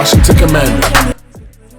Washington Commanders.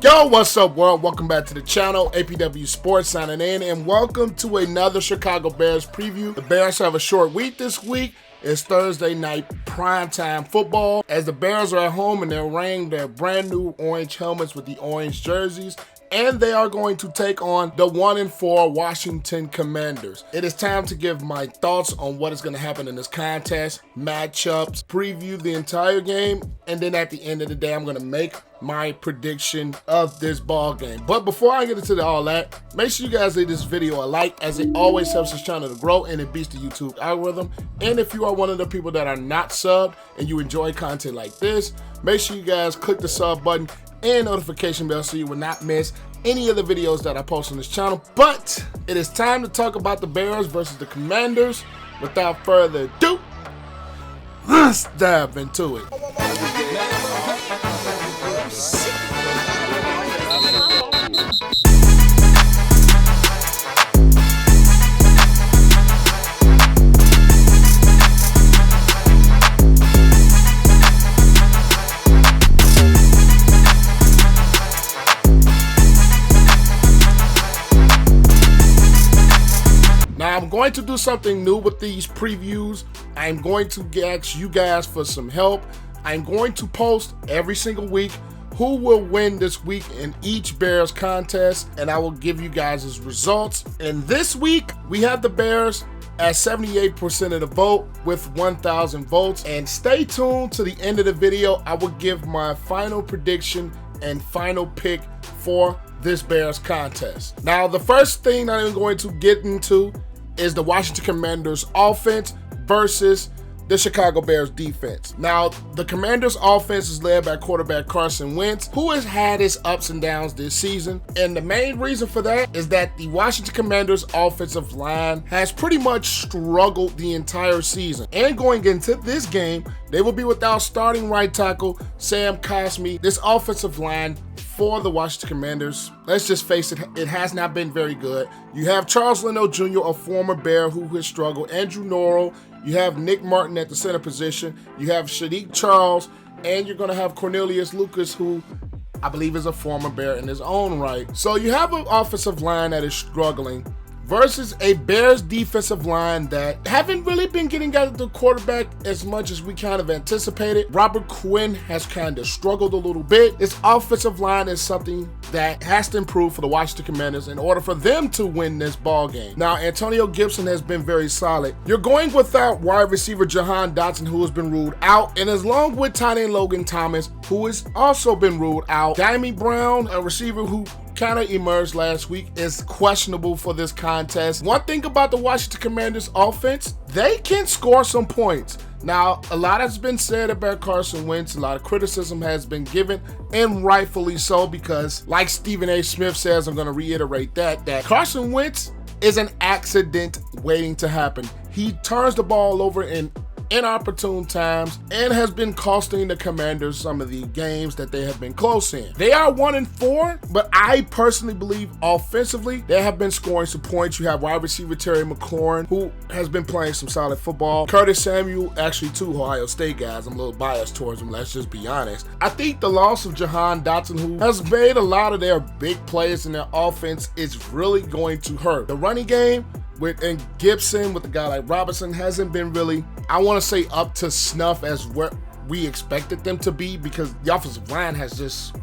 Yo, what's up, world? Welcome back to the channel. APWSPORTS signing in, and welcome to another Chicago Bears preview. The Bears have a short week this week. It's Thursday night primetime football as the Bears are at home and they're wearing their brand new orange helmets with the orange jerseys. And they are going to take on the 1-4 Washington Commanders. It is time to give my thoughts on what is going to happen in this contest, matchups, preview the entire game, and then at the end of the day, I'm going to make my prediction of this ball game. But before I get into all that, make sure you guys leave this video a like, as it always helps this channel to grow and it beats the YouTube algorithm. And if you are one of the people that are not subbed and you enjoy content like this, make sure you guys click the sub button and notification bell so you will not miss any of the videos that I post on this channel. But it is time to talk about the Bears versus the Commanders. Without further ado, let's dive into it. I'm going to do something new with these previews. I'm going to ask you guys for some help. I'm going to post every single week who will win this week in each Bears contest, and I will give you guys his results. And this week, we have the Bears at 78% of the vote with 1,000 votes. And stay tuned to the end of the video. I will give my final prediction and final pick for this Bears contest. Now, the first thing that I'm going to get into is the Washington Commanders offense versus the Chicago Bears defense. Now, the Commanders offense is led by quarterback Carson Wentz, who has had his ups and downs this season. And the main reason for that is that the Washington Commanders offensive line has pretty much struggled the entire season. And going into this game, they will be without starting right tackle Sam Cosmi. This offensive line for the Washington Commanders, let's just face it, it has not been very good. You have Charles Leno Jr., a former Bear who has struggled, Andrew Norrell, you have Nick Martin at the center position, you have Shadiq Charles, and you're going to have Cornelius Lucas, who I believe is a former Bear in his own right. So you have an offensive line that is struggling versus a Bears defensive line that haven't really been getting at the quarterback as much as we kind of anticipated. Robert Quinn has kind of struggled a little bit. This offensive line is something that has to improve for the Washington Commanders in order for them to win this ball game. Now, Antonio Gibson has been very solid. You're going without wide receiver Jahan Dotson, who has been ruled out, and along with tight end Logan Thomas, who has also been ruled out. Diami Brown, a receiver who kind of emerged last week, is questionable for this contest. One thing about the Washington Commanders offense, they can score some points. Now, a lot has been said about Carson Wentz. A lot of criticism has been given, and rightfully so, because like Stephen A. Smith says, I'm going to reiterate that Carson Wentz is an accident waiting to happen. He turns the ball over in inopportune times and has been costing the Commanders some of the games that they have been close in. They are 1-4, but I personally believe offensively they have been scoring some points. You have wide receiver Terry McLaurin, who has been playing some solid football. Curtis Samuel, actually two Ohio State guys. I'm a little biased towards them, let's just be honest. I think the loss of Jahan Dotson, who has made a lot of their big plays in their offense, is really going to hurt. The running game and Gibson with a guy like Robinson hasn't been really, I want to say, up to snuff as what we expected them to be, because the offensive line has just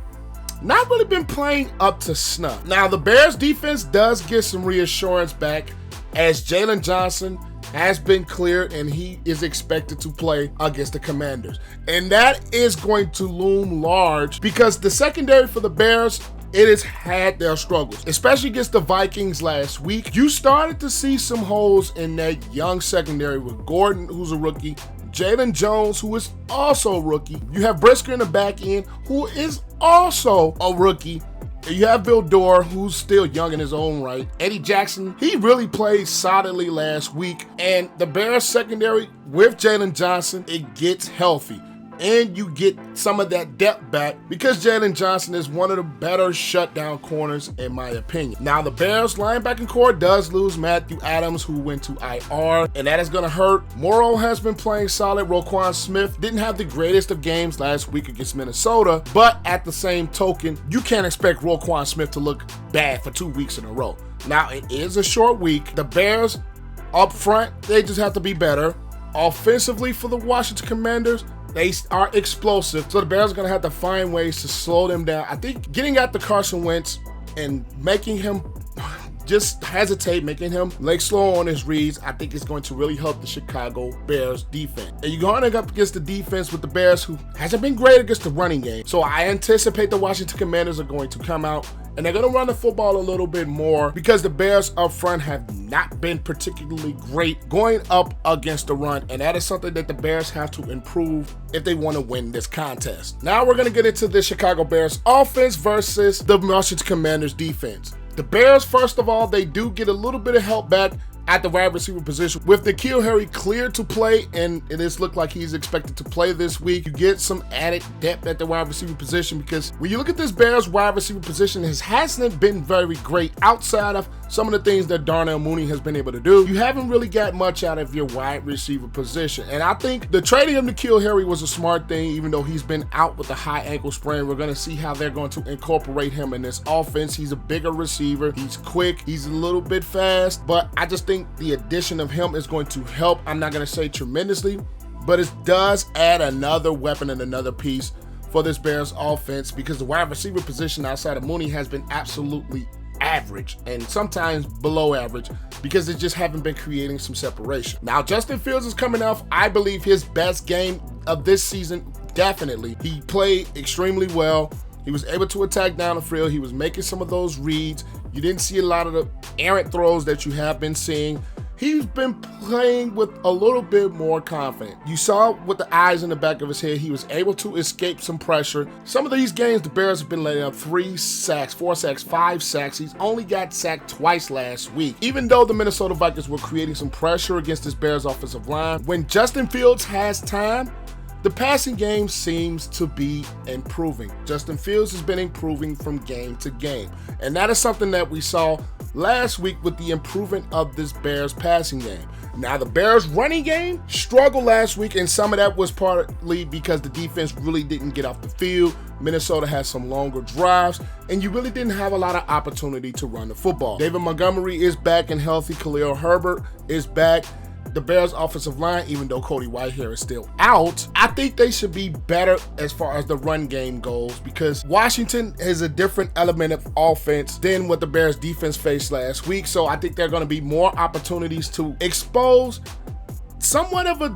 not really been playing up to snuff. Now, the Bears defense does get some reassurance back as Jaylon Johnson has been cleared and he is expected to play against the Commanders. And that is going to loom large because the secondary for the Bears, it has had their struggles, especially against the Vikings last week. You started to see some holes in that young secondary with Gordon, who's a rookie, Jalen Jones, who is also a rookie. You have Brisker in the back end, who is also a rookie. You have Bill Dorr, who's still young in his own right. Eddie Jackson, he really played solidly last week. And the Bears secondary with Jaylon Johnson, it gets healthy. and you get some of that depth back because Jaylon Johnson is one of the better shutdown corners in my opinion. Now the Bears linebacking core does lose Matthew Adams, who went to IR, and that is going to hurt. Morrow has been playing solid. Roquan Smith didn't have the greatest of games last week against Minnesota, but at the same token, you can't expect Roquan Smith to look bad for 2 weeks in a row. Now it is a short week. The Bears up front, they just have to be better. Offensively for the Washington Commanders, they are explosive, so the Bears are going to have to find ways to slow them down. I think getting at the Carson Wentz and making him just hesitate, making him leg slow on his reads, I think it's going to really help the Chicago Bears defense. And you're going up against the defense with the Bears, who hasn't been great against the running game. So I anticipate the Washington Commanders are going to come out and they're going to run the football a little bit more because the Bears up front have not been particularly great going up against the run, and that is something that the Bears have to improve if they want to win this contest. Now we're going to get into the Chicago Bears offense versus the Washington Commanders defense. The Bears, first of all, they do get a little bit of help back at the wide receiver position. With N'Keal Harry cleared to play, and it has looked like he's expected to play this week, you get some added depth at the wide receiver position, because when you look at this Bears wide receiver position, it hasn't been very great outside of some of the things that Darnell Mooney has been able to do. You haven't really got much out of your wide receiver position, and I think the trading of N'Keal Harry was a smart thing, even though he's been out with a high ankle sprain. We're going to see how they're going to incorporate him in this offense. He's a bigger receiver, he's quick, he's a little bit fast, but I just think the addition of him is going to help. I'm not going to say tremendously, but it does add another weapon and another piece for this Bears offense, because the wide receiver position outside of Mooney has been absolutely average and sometimes below average because they just haven't been creating some separation. Now Justin Fields is coming off, I believe, his best game of this season. Definitely. He played extremely well. He was able to attack down the field. He was making some of those reads. You didn't see a lot of the errant throws that you have been seeing. He's been playing with a little bit more confidence. You saw with the eyes in the back of his head, he was able to escape some pressure. Some of these games, the Bears have been letting up 3 sacks, 4 sacks, 5 sacks. He's only got sacked twice last week. Even though the Minnesota Vikings were creating some pressure against this Bears offensive line, when Justin Fields has time, the passing game seems to be improving. Justin Fields has been improving from game to game. And that is something that we saw last week with the improvement of this Bears passing game. Now, the Bears running game struggled last week, and some of that was partly because the defense really didn't get off the field. Minnesota has some longer drives, and you really didn't have a lot of opportunity to run the football. David Montgomery is back and healthy. Khalil Herbert is back. The Bears offensive line, even though Cody Whitehair is still out, I think they should be better as far as the run game goes, because Washington is a different element of offense than what the Bears defense faced last week. So I think there are going to be more opportunities to expose somewhat of a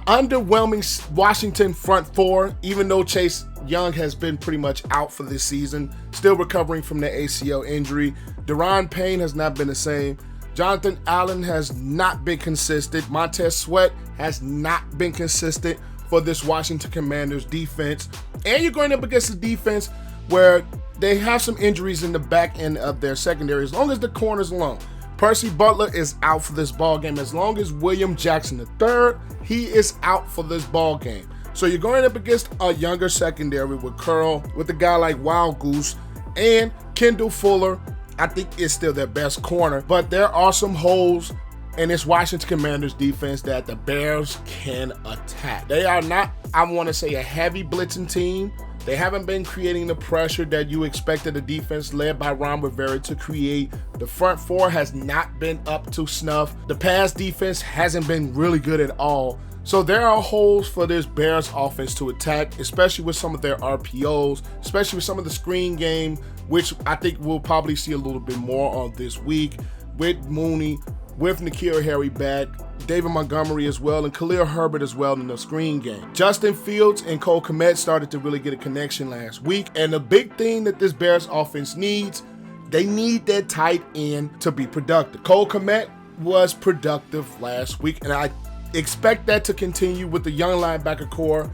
underwhelming Washington front four, even though Chase Young has been pretty much out for this season, still recovering from the ACL injury. Deron Payne has not been the same. Jonathan Allen has not been consistent. Montez Sweat has not been consistent for this Washington Commanders defense. And you're going up against a defense where they have some injuries in the back end of their secondary, as long as the corner's alone. Percy Butler is out for this ball game. As long as William Jackson III, he is out for this ball game. So you're going up against a younger secondary with Curl, with a guy like Wild Goose, and Kendall Fuller. I think is still their best corner, but there are some holes in this Washington Commanders defense that the Bears can attack. They are not, I want to say, a heavy blitzing team. They haven't been creating the pressure that you expected the defense led by Ron Rivera to create. The front four has not been up to snuff. The pass defense hasn't been really good at all. So there are holes for this Bears offense to attack, especially with some of their RPOs, especially with some of the screen game, which I think we'll probably see a little bit more on this week, with Mooney, with N'Keal Harry back, David Montgomery as well, and Khalil Herbert as well in the screen game. Justin Fields and Cole Kmet started to really get a connection last week, and the big thing that this Bears offense needs, they need that tight end to be productive. Cole Kmet was productive last week, and I expect that to continue with the young linebacker core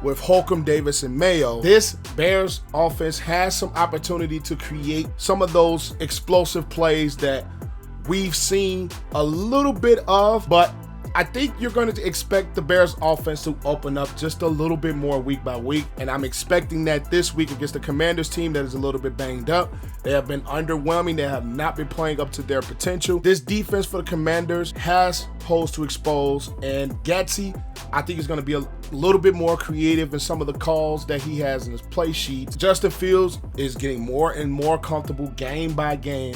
with Holcomb, Davis, and Mayo. This Bears offense has some opportunity to create some of those explosive plays that we've seen a little bit of, but I think you're going to expect the Bears offense to open up just a little bit more week by week, and I'm expecting that this week against the Commanders team that is a little bit banged up. They have been underwhelming. They have not been playing up to their potential. This defense for the Commanders has holes to expose, and Getsy, I think, is going to be a little bit more creative in some of the calls that he has in his play sheets. Justin Fields is getting more and more comfortable game by game.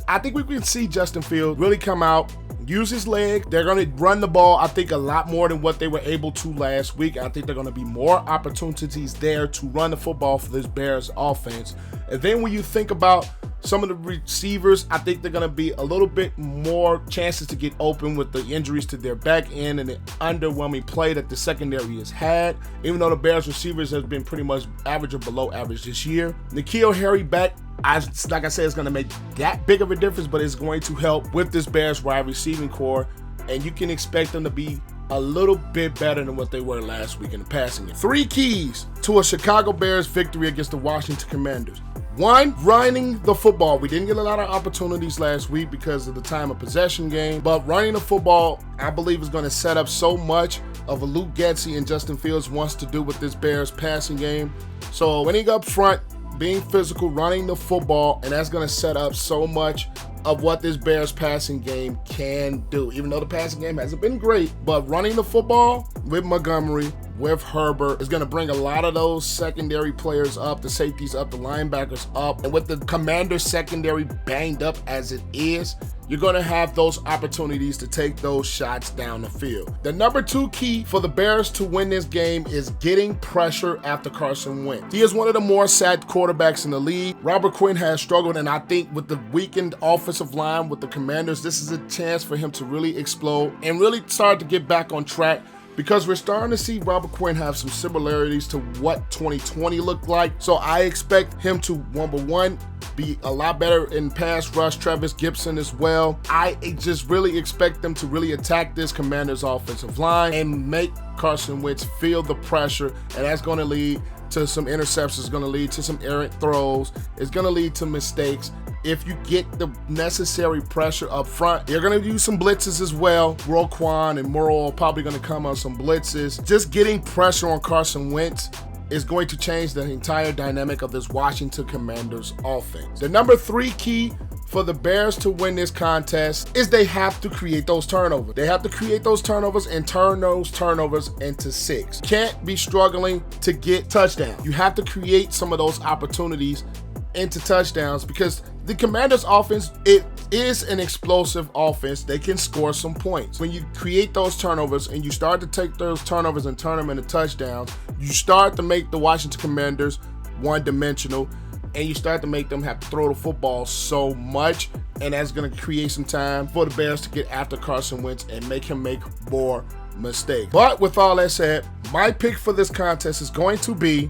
I think we can see Justin Fields really come out, use his leg. They're going to run the ball, I think, a lot more than what they were able to last week. I think they're going to be more opportunities there to run the football for this Bears offense. And then when you think about some of the receivers, I think they're going to be a little bit more chances to get open with the injuries to their back end and the underwhelming play that the secondary has had. Even though the Bears receivers have been pretty much average or below average this year. N'Keal Harry back, like I said, it's going to make that big of a difference, but it's going to help with this Bears wide receiving core, and you can expect them to be a little bit better than what they were last week in the passing game. 3 keys to a Chicago Bears victory against the Washington Commanders. 1, running the football. We didn't get a lot of opportunities last week because of the time of possession game, but running the football, I believe, is going to set up so much of what Luke Getsy and Justin Fields wants to do with this Bears passing game. So winning up front, being physical, running the football, and that's going to set up so much of what this Bears passing game can do. Even though the passing game hasn't been great, but running the football with Montgomery, with Herbert, is going to bring a lot of those secondary players up, the safeties up, the linebackers up. And with the Commanders secondary banged up as it is, you're going to have those opportunities to take those shots down the field. The number 2 key for the Bears to win this game is getting pressure after Carson Wentz. He is one of the more sacked quarterbacks in the league. Robert Quinn has struggled, and I think with the weakened offensive line with the Commanders, this is a chance for him to really explode and really start to get back on track, because we're starting to see Robert Quinn have some similarities to what 2020 looked like. So I expect him to, number 1, be a lot better in pass rush. Travis Gibson as well. I just really expect them to really attack this Commanders offensive line and make Carson Wentz feel the pressure, and that's going to lead to some interceptions. It's going to lead to some errant throws. It's going to lead to mistakes. If you get the necessary pressure up front, you're going to use some blitzes as well. Roquan and Murrow are probably going to come on some blitzes. Just getting pressure on Carson Wentz is going to change the entire dynamic of this Washington Commanders offense. The number 3 key for the Bears to win this contest is they have to create those turnovers. They have to create those turnovers and turn those turnovers into 6. Can't be struggling to get touchdowns. You have to create some of those opportunities into touchdowns, because the Commanders offense, it is an explosive offense. They can score some points. When you create those turnovers and you start to take those turnovers and turn them into touchdowns, you start to make the Washington Commanders one-dimensional, and you start to make them have to throw the football so much, and that's going to create some time for the Bears to get after Carson Wentz and make him make more mistakes. But with all that said, my pick for this contest is going to be,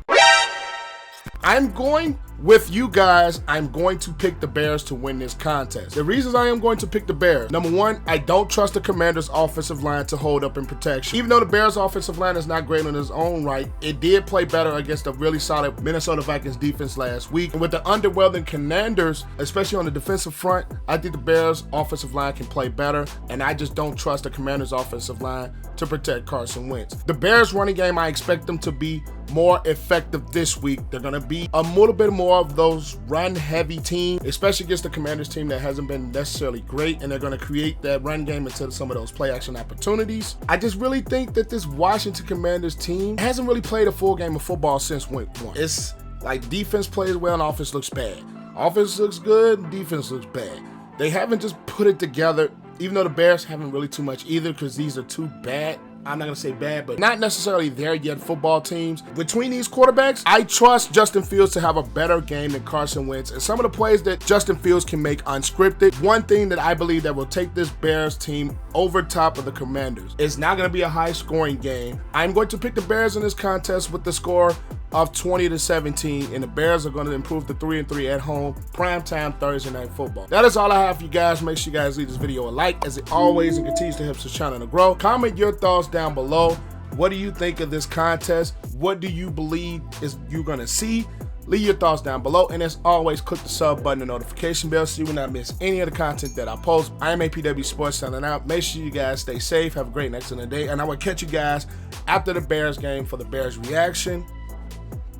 I'm going with you guys. I'm going to pick the Bears to win this contest. The reasons I am going to pick the Bears: number 1, I don't trust the Commanders' offensive line to hold up in protection. Even though the Bears' offensive line is not great in its own right, it did play better against a really solid Minnesota Vikings defense last week. And with the underwhelming Commanders, especially on the defensive front, I think the Bears' offensive line can play better, and I just don't trust the Commanders' offensive line to protect Carson Wentz. The Bears' running game, I expect them to be more effective this week. They're going to be a little bit more of those run-heavy team, especially against the Commanders team that hasn't been necessarily great, and they're going to create that run game into some of those play-action opportunities. I just really think that this Washington Commanders team hasn't really played a full game of football since week 1. It's like defense plays well and offense looks bad. Offense looks good, defense looks bad. They haven't just put it together, even though the Bears haven't really too much either, because these are 2 bad, I'm not going to say bad, but not necessarily there yet football teams. Between these quarterbacks, I trust Justin Fields to have a better game than Carson Wentz. And some of the plays that Justin Fields can make unscripted, one thing that I believe that will take this Bears team over top of the Commanders, it's not going to be a high-scoring game. I'm going to pick the Bears in this contest with the score of 20-17, and the Bears are going to improve to 3-3 at home, primetime Thursday night football. That is all I have for you guys. Make sure you guys leave this video a like, as it always, and continues to help this channel to grow. Comment your thoughts down below. What do you think of this contest? What do you believe is you're going to see? Leave your thoughts down below, and as always, click the sub button and notification bell so you will not miss any of the content that I post. I am APW Sports signing out. Make sure you guys stay safe, have a great and excellent day, and I will catch you guys after the Bears game for the Bears reaction.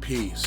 Peace.